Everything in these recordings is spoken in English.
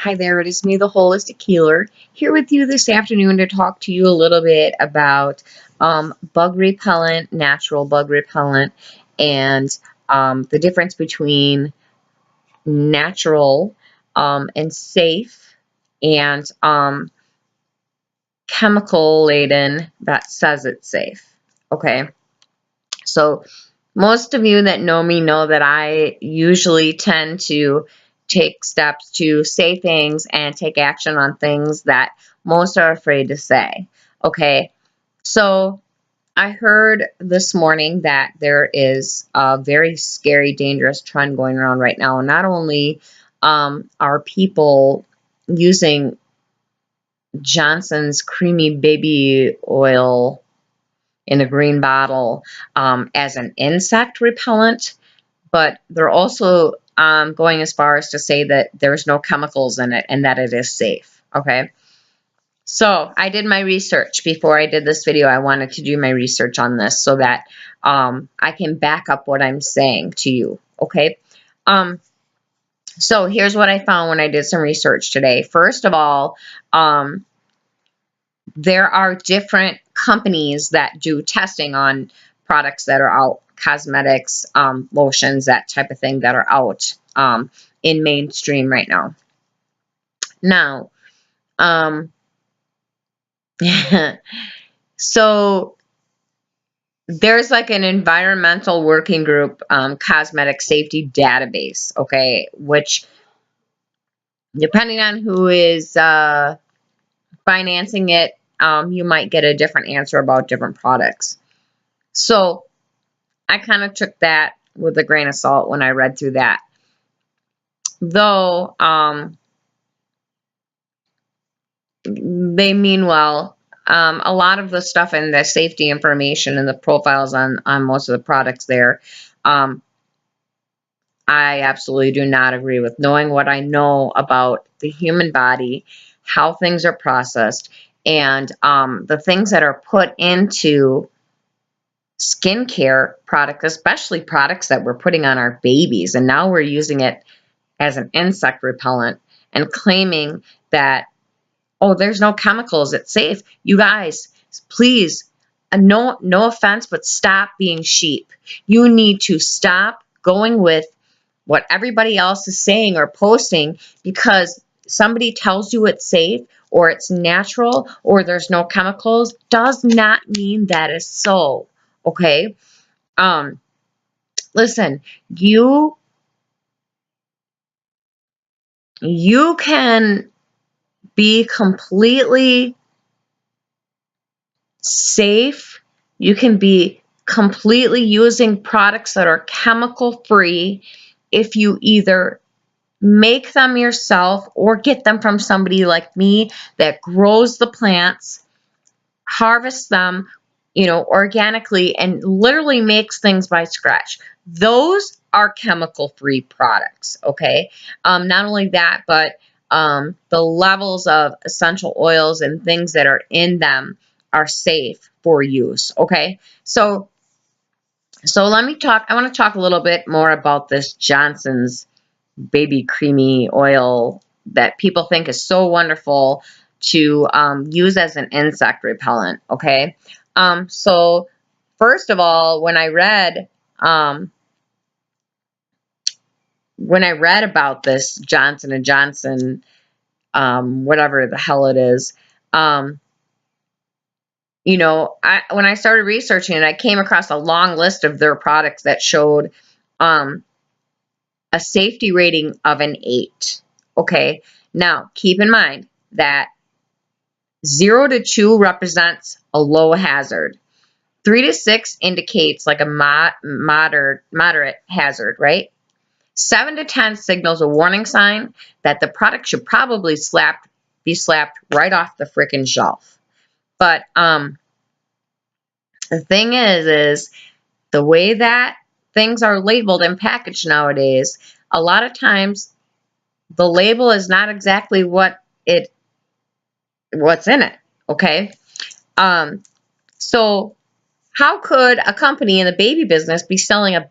Hi there, it is me, the Holistic Healer, here with you this afternoon to talk to you a little bit about bug repellent, natural bug repellent, and the difference between natural and safe and chemical laden that says it's safe. Okay, so most of you that know me know that I usually tend to take steps to say things and take action on things that most are afraid to say. Okay, so I heard this morning that there is a very scary, dangerous trend going around right now. Not only are people using Johnson's creamy baby oil in a green bottle as an insect repellent, but they're also going as far as to say that there's no chemicals in it and that it is safe. Okay. So I did my research before I did this video. I wanted to do my research on this so that I can back up what I'm saying to you. Okay. So here's what I found when I did some research today. First of all, there are different companies that do testing on products that are out, cosmetics, lotions, that type of thing that are out in mainstream right now. Now, so there's like an environmental working group, cosmetic safety database, okay, which depending on who is financing it, you might get a different answer about different products. So I kind of took that with a grain of salt when I read through that. Though they mean well, a lot of the stuff in the safety information and the profiles on most of the products there, I absolutely do not agree with. Knowing what I know about the human body, how things are processed, and the things that are put into skincare products, especially products that we're putting on our babies, and now we're using it as an insect repellent and claiming that, oh, there's no chemicals, it's safe. You guys, please, no offense, but stop being sheep. You need to stop going with what everybody else is saying or posting because somebody tells you it's safe or it's natural or there's no chemicals does not mean that is so. Okay? Listen, you can be completely safe. You can be completely using products that are chemical free if you either make them yourself or get them from somebody like me that grows the plants, harvests them, organically and literally makes things by scratch. Those are chemical-free products, okay? Not only that, but the levels of essential oils and things that are in them are safe for use, okay? So let me talk, I want to talk a little bit more about this Johnson's baby creamy oil that people think is so wonderful to use as an insect repellent, okay? So first of all, when I read about this Johnson & Johnson, whatever the hell it is, when I started researching it, I came across a long list of their products that showed a safety rating of an 8. Okay, now keep in mind that 0 to 2 represents a low hazard. 3 to 6 indicates like a moderate hazard, right? 7 to 10 signals a warning sign that the product should probably be slapped right off the frickin' shelf. But the thing is the way that things are labeled and packaged nowadays, a lot of times the label is not exactly what's in it, okay? So how could a company in the baby business be selling a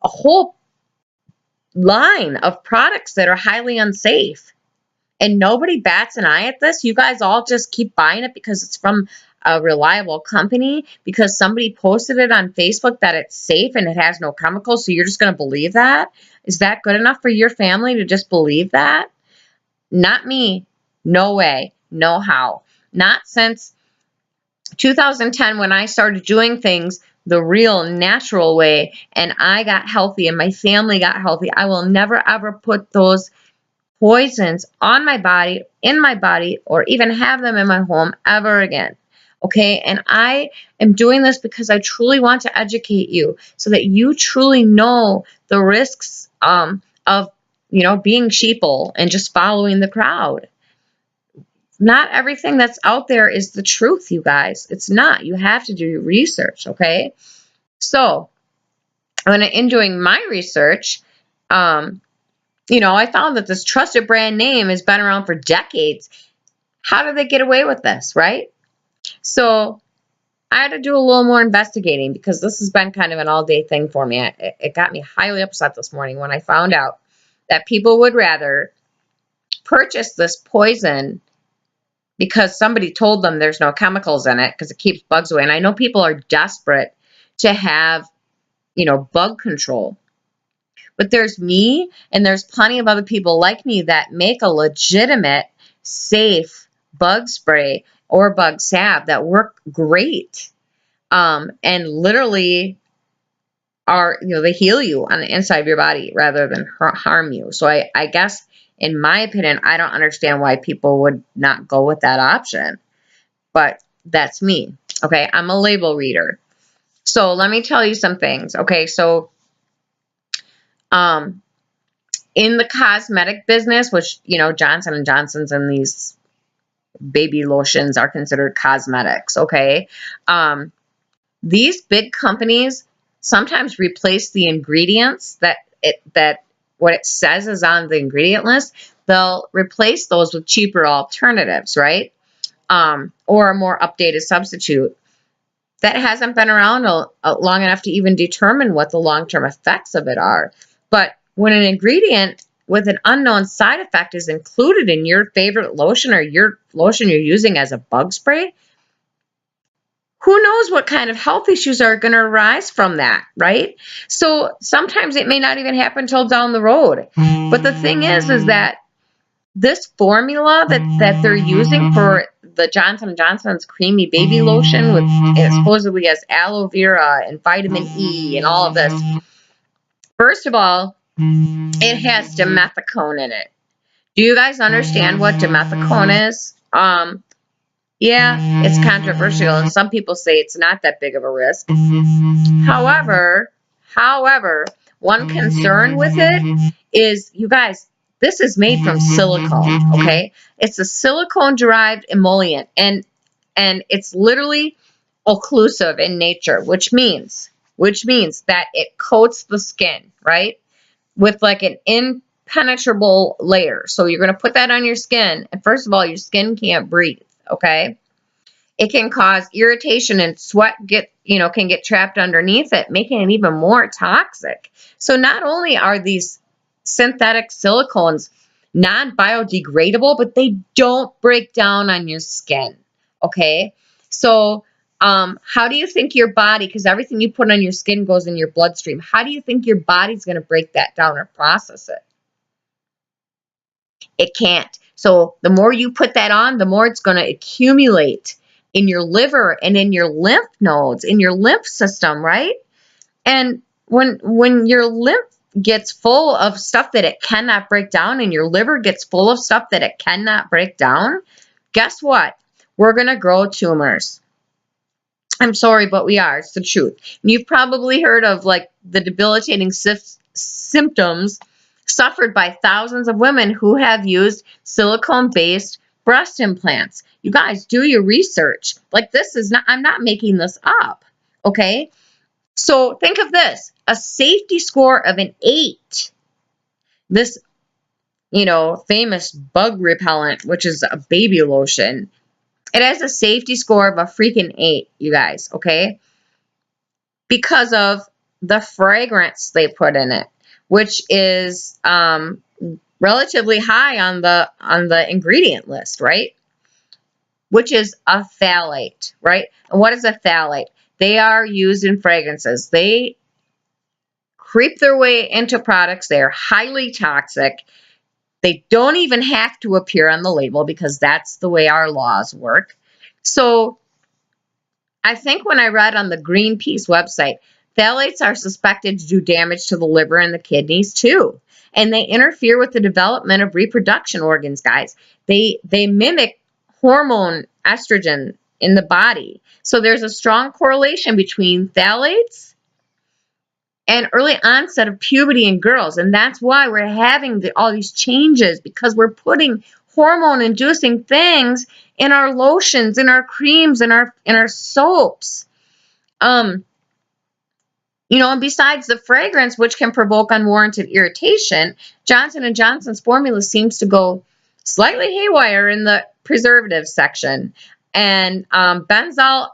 whole line of products that are highly unsafe? and nobody bats an eye at this. You guys all just keep buying it because it's from a reliable company, because somebody posted it on Facebook that it's safe and it has no chemicals, so you're just going to believe that? Is that good enough for your family to just believe that? Not me. No way. No how. Not since 2010 when I started doing things the real natural way and I got healthy and my family got healthy. I will never ever put those poisons on my body, in my body, or even have them in my home ever again. Okay, and I am doing this because I truly want to educate you so that you truly know the risks of being sheeple and just following the crowd. Not everything that's out there is the truth, you guys. It's not. You have to do your research, okay? So, when in doing my research, I found that this trusted brand name has been around for decades. How did they get away with this, right? So I had to do a little more investigating because this has been kind of an all-day thing for me. It got me highly upset this morning when I found out that people would rather purchase this poison because somebody told them there's no chemicals in it because it keeps bugs away. And I know people are desperate to have, bug control. But there's me and there's plenty of other people like me that make a legitimate, safe bug spray or bug salve that work great. And literally are, they heal you on the inside of your body rather than harm you. So I guess, in my opinion, I don't understand why people would not go with that option. But that's me. Okay, I'm a label reader. So let me tell you some things. Okay, so in the cosmetic business, which, Johnson & Johnson's and these baby lotions are considered cosmetics, okay? These big companies sometimes replace the ingredients that what it says is on the ingredient list. They'll replace those with cheaper alternatives, right? Or a more updated substitute that hasn't been around long enough to even determine what the long-term effects of it are. But when an ingredient with an unknown side effect is included in your favorite lotion or your lotion you're using as a bug spray, who knows what kind of health issues are going to arise from that, right? So sometimes it may not even happen until down the road. But the thing is that this formula that they're using for the Johnson & Johnson's creamy baby lotion, with it supposedly has aloe vera and vitamin E and all of this. First of all, it has dimethicone in it. Do you guys understand what dimethicone is? Yeah, it's controversial, and some people say it's not that big of a risk. However, one concern with it is, you guys, this is made from silicone, okay? It's a silicone-derived emollient, and it's literally occlusive in nature, which means that it coats the skin, right, with like an impenetrable layer. So you're going to put that on your skin, and first of all, your skin can't breathe, okay? It can cause irritation, and sweat can get trapped underneath it, making it even more toxic. So not only are these synthetic silicones non-biodegradable, but they don't break down on your skin, okay? So how do you think your body, because everything you put on your skin goes in your bloodstream, how do you think your body's going to break that down or process it? It can't. So the more you put that on, the more it's going to accumulate in your liver and in your lymph nodes, in your lymph system, right? And when your lymph gets full of stuff that it cannot break down, and your liver gets full of stuff that it cannot break down, guess what? We're going to grow tumors. I'm sorry, but we are. It's the truth. And you've probably heard of like the debilitating symptoms suffered by thousands of women who have used silicone-based breast implants. You guys, do your research. Like, this is not, I'm not making this up, okay? So think of this, a safety score of an 8. This, famous bug repellent, which is a baby lotion, it has a safety score of a freaking 8, you guys, okay? Because of the fragrance they put in it, which is relatively high on the ingredient list, right? Which is a phthalate, right? And what is a phthalate? They are used in fragrances. They creep their way into products. They are highly toxic. They don't even have to appear on the label because that's the way our laws work. So I think when I read on the Greenpeace website, phthalates are suspected to do damage to the liver and the kidneys too. And they interfere with the development of reproduction organs, guys. They mimic hormone estrogen in the body. So there's a strong correlation between phthalates and early onset of puberty in girls. And that's why we're having all these changes, because we're putting hormone-inducing things in our lotions, in our creams, in our soaps. And besides the fragrance, which can provoke unwarranted irritation, Johnson & Johnson's formula seems to go slightly haywire in the preservative section. And benzyl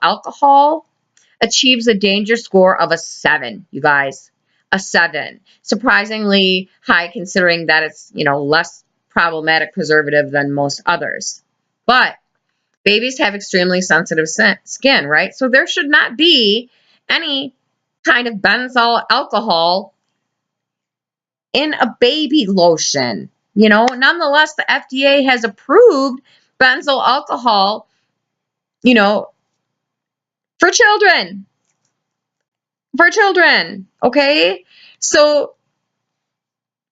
alcohol achieves a danger score of a 7, you guys. A 7. Surprisingly high considering that it's, less problematic preservative than most others. But babies have extremely sensitive skin, right? So there should not be any kind of benzyl alcohol in a baby lotion. Nonetheless, the FDA has approved benzyl alcohol, for children. Okay? So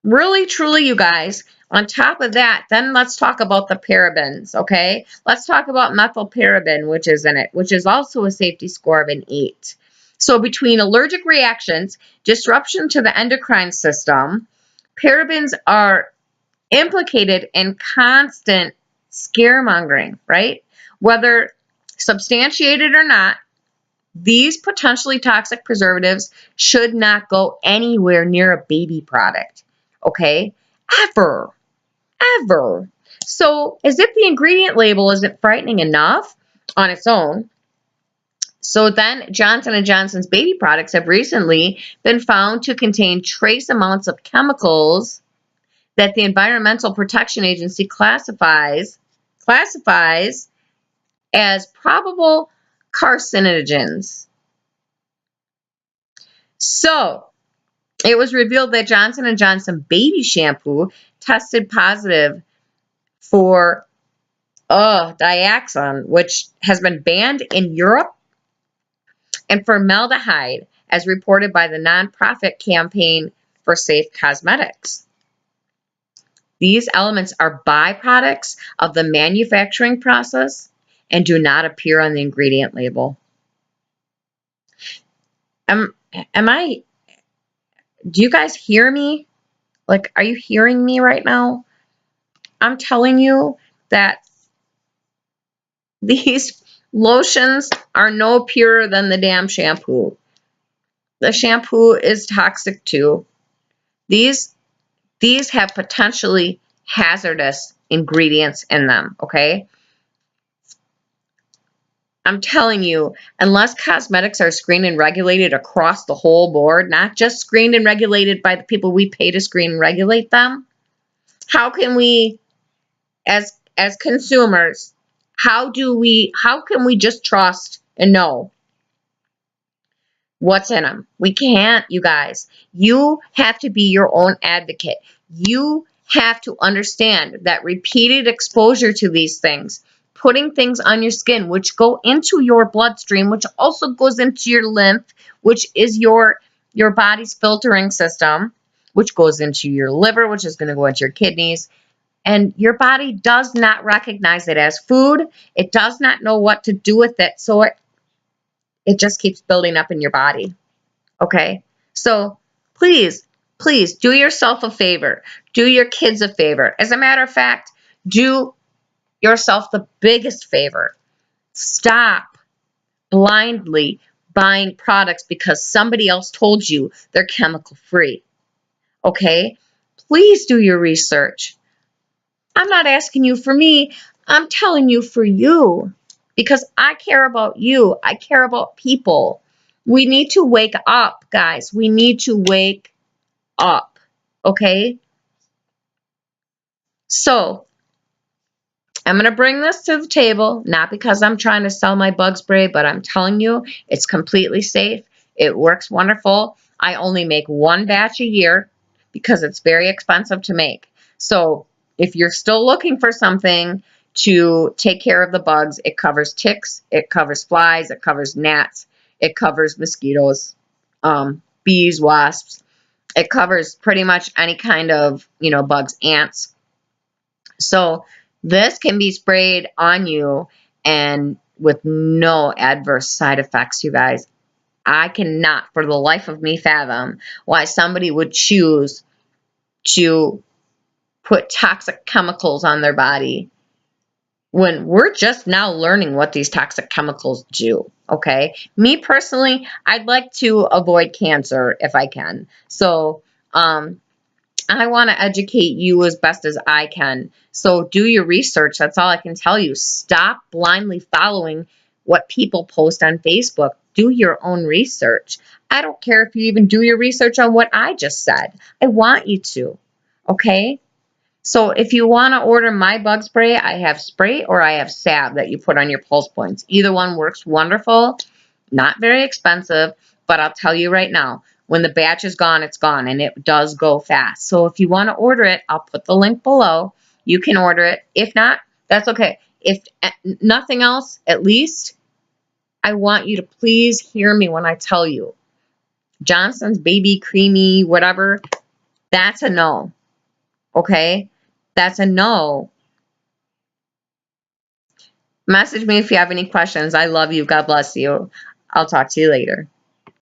really, truly, you guys, on top of that, then let's talk about the parabens, okay? Let's talk about methylparaben, which is in it, which is also a safety score of an 8. So between allergic reactions, disruption to the endocrine system, parabens are implicated in constant scaremongering, right? Whether substantiated or not, these potentially toxic preservatives should not go anywhere near a baby product, okay? Ever. So, as if the ingredient label isn't frightening enough on its own, so then Johnson & Johnson's baby products have recently been found to contain trace amounts of chemicals that the Environmental Protection Agency classifies as probable carcinogens. So, it was revealed that Johnson & Johnson baby shampoo tested positive for dioxin, which has been banned in Europe, and formaldehyde, as reported by the nonprofit Campaign for Safe Cosmetics. These elements are byproducts of the manufacturing process and do not appear on the ingredient label. Do you guys hear me? Like, are you hearing me right now? I'm telling you that these lotions are no purer than the damn shampoo. The shampoo is toxic too. These have potentially hazardous ingredients in them, okay? I'm telling you, unless cosmetics are screened and regulated across the whole board, not just screened and regulated by the people we pay to screen and regulate them, how can we, as consumers, how can we just trust and know what's in them? We can't, you guys. You have to be your own advocate. You have to understand that repeated exposure to these things, putting things on your skin, which go into your bloodstream, which also goes into your lymph, which is your body's filtering system, which goes into your liver, which is going to go into your kidneys. And your body does not recognize it as food. It does not know what to do with it. So it just keeps building up in your body. Okay? So please do yourself a favor. Do your kids a favor. As a matter of fact, do yourself the biggest favor. Stop blindly buying products because somebody else told you they're chemical free. Okay? Please do your research. I'm not asking you for me. I'm telling you for you. Because I care about you. I care about people. We need to wake up, guys. We need to wake up. Okay? So I'm going to bring this to the table, not because I'm trying to sell my bug spray, but I'm telling you, it's completely safe. It works wonderful. I only make one batch a year because it's very expensive to make. So if you're still looking for something to take care of the bugs, it covers ticks, it covers flies, it covers gnats, it covers mosquitoes, bees, wasps. It covers pretty much any kind of, bugs, ants. So this can be sprayed on you and with no adverse side effects, you guys. I cannot for the life of me fathom why somebody would choose to put toxic chemicals on their body when we're just now learning what these toxic chemicals do. Okay. Me personally, I'd like to avoid cancer if I can. So, I want to educate you as best as I can. So do your research. That's all I can tell you. Stop blindly following what people post on Facebook. Do your own research. I don't care if you even do your research on what I just said. I want you to. Okay? So if you want to order my bug spray, I have spray or I have salve that you put on your pulse points. Either one works wonderful, not very expensive, but I'll tell you right now, when the batch is gone, it's gone, and it does go fast. So if you want to order it, I'll put the link below. You can order it. If not, that's okay. If nothing else, at least I want you to please hear me when I tell you. Johnson's Baby Creamy, whatever, that's a no. Okay? That's a no. Message me if you have any questions. I love you. God bless you. I'll talk to you later.